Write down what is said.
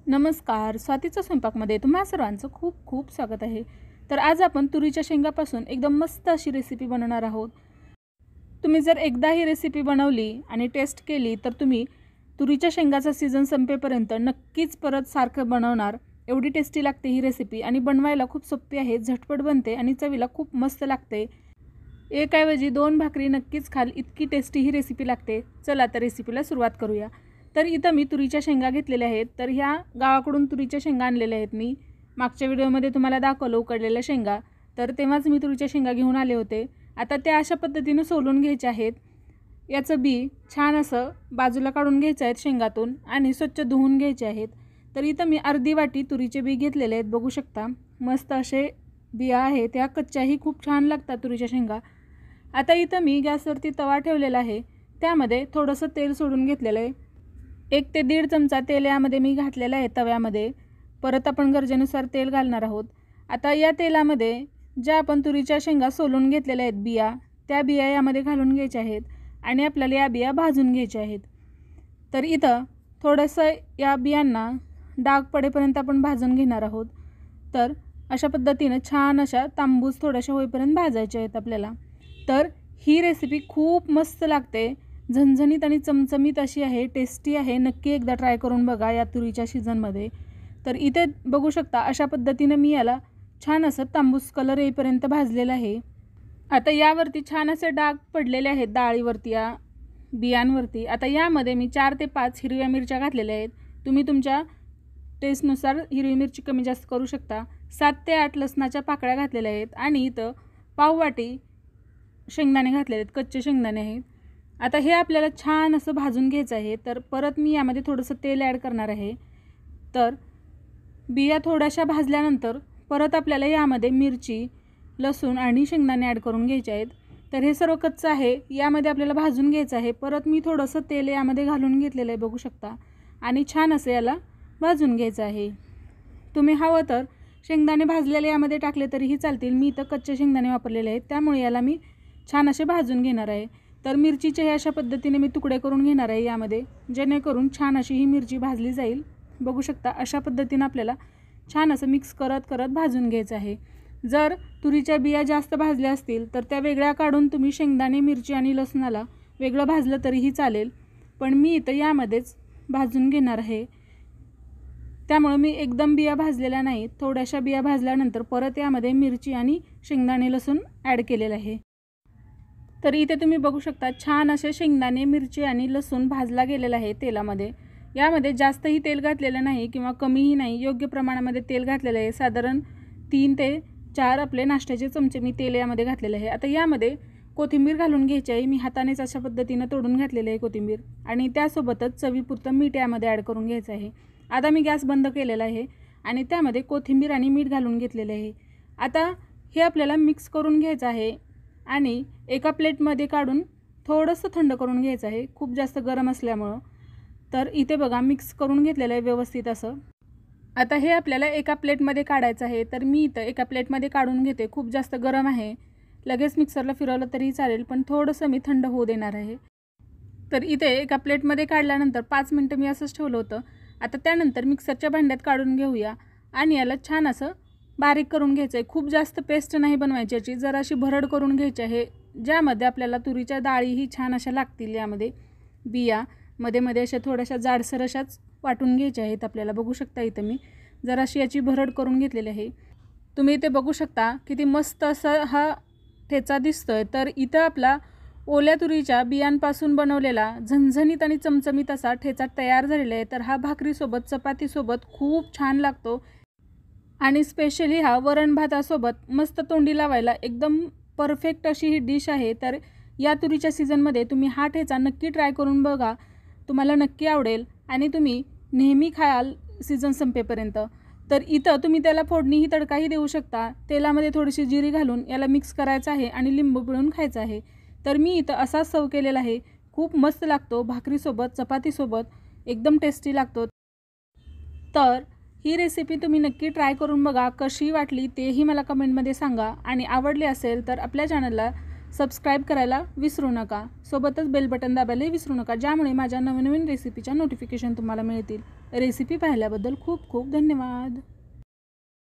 नमस्कार, स्वातीच्या स्वयंपाकमध्ये तुम्हा सर्वांचं खूप खूप स्वागत आहे। तर आज आपण तुरीच्या शेंगापासून एकदम मस्त अशी रेसिपी बनवणार आहोत। तुम्ही जर एकदा ही रेसिपी बनवली आणि टेस्ट केली तर तुम्ही तुरीच्या शेंगाचा सीजन संपेपर्यंत नक्कीच परत सारखं बनवणार। एवढी टेस्टी लागते ही रेसिपी आणि बनवायला खूप सोपी आहे, झटपट बनते आणि चवीला खूप मस्त लागते। एकाऐवजी दोन भाकरी नक्कीच खाल इतकी टेस्टी ही रेसिपी लागते। चला तर रेसिपीला सुरुवात करूया। तर इथं मी तुरीच्या शेंगा घेतलेल्या आहेत। तर ह्या गावाकडून तुरीच्या शेंगा आणलेल्या आहेत मी। मागच्या व्हिडिओमध्ये तुम्हाला दाखवलं उकडलेल्या शेंगा, तर तेव्हाच मी तुरीच्या शेंगा घेऊन आले होते। आता त्या अशा पद्धतीने सोलून घ्यायच्या आहेत। याचं बी छान असं बाजूला काढून घ्यायचं आहे शेंगातून आणि स्वच्छ धुवून घ्यायचे आहेत। तर इथं मी अर्धी वाटी तुरीचे बी घेतलेले आहेत, बघू शकता मस्त असे बिया आहेत। त्या कच्च्याही खूप छान लागतात तुरीच्या शेंगा। आता इथं मी गॅसवरती तवा ठेवलेला आहे, त्यामध्ये थोडंसं तेल सोडून घेतलेलं आहे। 1 ते 1.5 चमचा तेल यामध्ये मी घातलेलं आहे तव्यामध्ये। परत आपण गरजेनुसार तेल घालणार आहोत। आता या तेलामध्ये ज्या आपण तुरीच्या शेंगा सोलून घेतलेल्या आहेत बिया, त्या बिया यामध्ये घालून घ्यायच्या आहेत आणि आपल्याला या बिया भाजून घ्यायच्या आहेत। तर इथं थोडंसं या बियांना डाग पडेपर्यंत आपण भाजून घेणार आहोत। तर अशा पद्धतीने छान अशा तांबूस थोड्याशा होईपर्यंत भाजायच्या आहेत आपल्याला। तर ही रेसिपी खूप मस्त लागते, झणझणीत आणि चमचमीत अशी आहे, टेस्टी आहे। नक्की एकदा ट्राय करून बघा या तुरीच्या सीझनमध्ये। तर इथे बघू शकता अशा पद्धतीने मी याला छान असं तांबूस कलर येईपर्यंत भाजलेलं आहे। आता यावरती छान असे डाग पडलेले आहेत डाळीवरती, या बियांवरती। आता यामध्ये मी 4 ते 5 हिरव्या मिरच्या घातलेल्या आहेत। तुम्ही तुमच्या टेस्टनुसार हिरवी मिरची कमी जास्त करू शकता। 7 ते 8 लसणाच्या पाकळ्या घातलेल्या आहेत आणि इथं पाव वाटी शेंगदाणे घातलेले आहेत, कच्चे शेंगदाणे आहेत। आता हे आपल्याला छान असं भाजून घ्यायचं आहे। तर परत मी यामध्ये थोडंसं तेल ॲड करणार आहे। तर बिया थोड्याशा भाजल्यानंतर परत आपल्याला यामध्ये मिरची, लसूण आणि शेंगदाणे ॲड करून घ्यायचे आहेत। तर हे सर्व कच्चं आहे, यामध्ये आपल्याला भाजून घ्यायचं आहे। परत मी थोडंसं तेल यामध्ये घालून घेतलेलं आहे, बघू शकता, आणि छान असं याला भाजून घ्यायचं आहे। तुम्ही हवं तर शेंगदाणे भाजलेले यामध्ये टाकले तरीही चालतील। मी इथं कच्चे शेंगदाणे वापरलेले आहेत, त्यामुळे याला मी छान असे भाजून घेणार आहे। तर मिरचीचे अशा पद्धतीने मी तुकडे करून घेणार आहे यामध्ये, जेणेकरून छान अशी ही मिरची भाजली जाईल। बघू शकता अशा पद्धतीने आपल्याला छान असं मिक्स करत करत भाजून घ्यायचं आहे। जर तुरीच्या बिया जास्त भाजल्या असतील तर त्या वेगळ्या काढून तुम्ही शेंगदाणे, मिरची आणि लसणाला वेगळं भाजलं तरीही चालेल, पण मी इथं यामध्येच भाजून घेणार आहे। त्यामुळे मी एकदम बिया भाजलेल्या नाही, थोड्याशा बिया भाजल्यानंतर परत यामध्ये मिरची आणि शेंगदाणे, लसूण ॲड केलेलं आहे। तर इथे तुम्ही बघू शकता छान असे शेंगदाणे, मिरची आणि लसूण भाजला गेलेला आहे तेलामध्ये। यामध्ये जास्तही तेल घातलेलं नाही किंवा कमीही नाही, योग्य प्रमाणामध्ये तेल घातलेलं आहे। साधारण 3 ते 4 आपले नाश्त्याचे चमचे मी तेल यामध्ये घातलेलं आहे। आता यामध्ये कोथिंबीर घालून घ्यायची आहे। मी हातानेच अशा पद्धतीने तोडून घातलेलं आहे कोथिंबीर, आणि त्यासोबतच चवीपुरतं मीठ यामध्ये ॲड करून घ्यायचं आहे। आता मी गॅस बंद केलेला आहे आणि त्यामध्ये कोथिंबीर आणि मीठ घालून घेतलेलं आहे। आता हे आपल्याला मिक्स करून घ्यायचं आहे आणि एका प्लेटमध्ये काढून थोडंसं थंड करून घ्यायचं आहे, खूप जास्त गरम असल्यामुळं। तर इथे बघा मिक्स करून घेतलेलं आहे व्यवस्थित असं। आता हे आपल्याला एका प्लेटमध्ये काढायचं आहे। तर मी इथं एका प्लेटमध्ये काढून घेते, खूप जास्त गरम आहे। लगेच मिक्सरला फिरवलं तरीही चालेल, पण थोडंसं मी थंड होऊ देणार आहे। तर इथे एका प्लेटमध्ये काढल्यानंतर 5 मिनटं मी असंच ठेवलं होतं। आता त्यानंतर मिक्सरच्या भांड्यात काढून घेऊया आणि याला छान असं बारीक करून घ्यायचं आहे। खूप जास्त पेस्ट नाही बनवायची याची, जराशी भरड करून घ्यायची आहे, ज्यामध्ये आपल्याला तुरीच्या डाळीही छान अशा लागतील। यामध्ये बिया मध्ये मध्ये अशा थोड्याशा जाडसर अशाच वाटून घ्यायच्या आहेत आपल्याला। बघू शकता इथं मी जराशी याची भरड करून घेतलेली आहे। तुम्ही इथे बघू शकता किती मस्त असा हा ठेचा दिसतोय। तर इथं आपला ओल्या तुरीच्या बियांपासून बनवलेला झणझणीत आणि चमचमीत असा ठेचा तयार झालेला आहे। तर हा भाकरीसोबत, चपातीसोबत खूप छान लागतो आणि स्पेशली हा वरण भातासोबत मस्त तोंडी लावायला एकदम परफेक्ट अशी ही डिश आहे। तर या तुरीच्या सीझनमध्ये तुम्ही हा ठेचा नक्की ट्राय करून बघा, तुम्हाला नक्की आवडेल आणि तुम्ही नेहमी खाल सीझन संपेपर्यंत। तर इथं तुम्ही त्याला फोडणीही, तडकाही देऊ शकता। तेलामध्ये थोडीशी जिरी घालून याला मिक्स करायचं आहे आणि लिंबू पिळून खायचं आहे। तर मी इथं असाच सर्व केलेला आहे, खूप मस्त लागतो भाकरीसोबत, चपातीसोबत एकदम टेस्टी लागतो। तर ही रेसिपी तुम्ही नक्की ट्राय करून बघा, कशी वाटली तेही मला कमेंटमध्ये सांगा आणि आवडली असेल तर आपल्या चॅनलला सबस्क्राईब करायला विसरू नका. सोबतच बेल बटन दाबायलाही विसरू नका, ज्यामुळे माझ्या नवीन रेसिपीच्या नोटिफिकेशन तुम्हाला मिळतील. रेसिपी पाहिल्याबद्दल खूप खूप धन्यवाद.